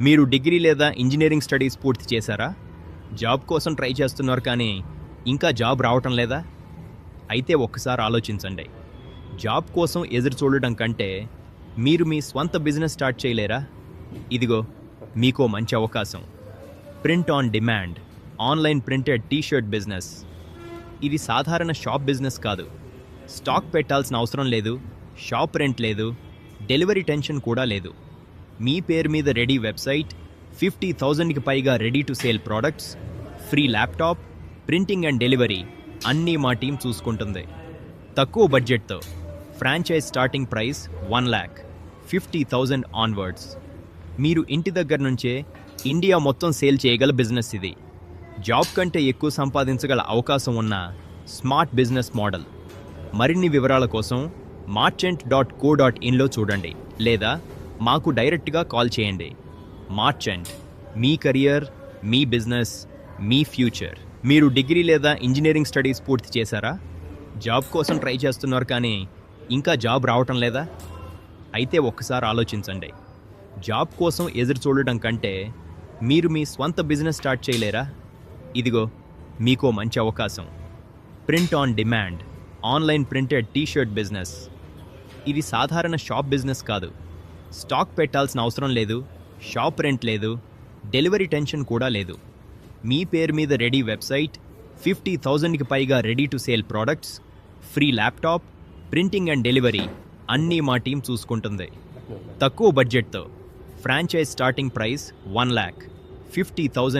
మీరు డిగ్రీ లేదా engineering studies పూర్తి చేశారా? జాబ్ కోసం ట్రై చేస్తున్నారు కానీ ఇంకా జాబ్ రావటం లేదా? అయితే ఒక్కసారి ఆలోచించండి. జాబ్ కోసం ఎదురు చూడడం కంటే మీరు మీ స్వంత బిజినెస్ స్టార్ట్ చేయలేరా? ఇదిగో మీకో మంచి అవకాశం. Print on demand online printed T-shirt business. ఇది సాధారణ షాప్ బిజినెస్ కాదు. స్టాక్ పెట్టాల్సిన అవసరం లేదు, షాప్ రెంట్ లేదు, డెలివరీ టెన్షన్ కూడా లేదు. మీ పేరు మీద రెడీ వెబ్సైట్, 50,000కి పైగా ready to sale products, free laptop, printing and delivery అన్నీ మా టీం చూసుకుంటుంది. తక్కువ బడ్జెట్తో ఫ్రాంచైజ్ స్టార్టింగ్ ప్రైస్ 1,50,000 ఆన్వర్డ్స్. మీరు ఇంటి దగ్గర నుంచే ఇండియా మొత్తం సేల్ చేయగల బిజినెస్ ఇది. జాబ్ కంటే ఎక్కువ సంపాదించగల అవకాశం ఉన్న స్మార్ట్ బిజినెస్ మోడల్. మరిన్ని వివరాల కోసం marchant.co.inలో చూడండి లేదా మాకు డైరెక్ట్గా కాల్ చేయండి. మార్చెంట్, మీ కెరియర్, మీ బిజినెస్, మీ ఫ్యూచర్. మీరు డిగ్రీ లేదా ఇంజనీరింగ్ స్టడీస్ పూర్తి చేశారా? జాబ్ కోసం ట్రై చేస్తున్నారు కానీ ఇంకా జాబ్ రావటం లేదా? అయితే ఒక్కసారి ఆలోచించండి. జాబ్ కోసం ఎదురు చూడడం కంటే మీరు మీ స్వంత బిజినెస్ స్టార్ట్ చేయలేరా? ఇదిగో మీకో మంచి అవకాశం. Print on demand online printed T-shirt business. ఇది సాధారణ షాప్ బిజినెస్ కాదు. స్టాక్ పెట్టాల్సిన అవసరం లేదు, షాప్ రెంట్ లేదు, డెలివరీ టెన్షన్ కూడా లేదు. మీ పేరు మీద రెడీ వెబ్సైట్, 50,000కి పైగా ready to sale products, free laptop, printing and delivery అన్నీ మా టీం చూసుకుంటుంది. తక్కువ బడ్జెట్తో ఫ్రాంచైజ్ స్టార్టింగ్ ప్రైస్ 1,50,000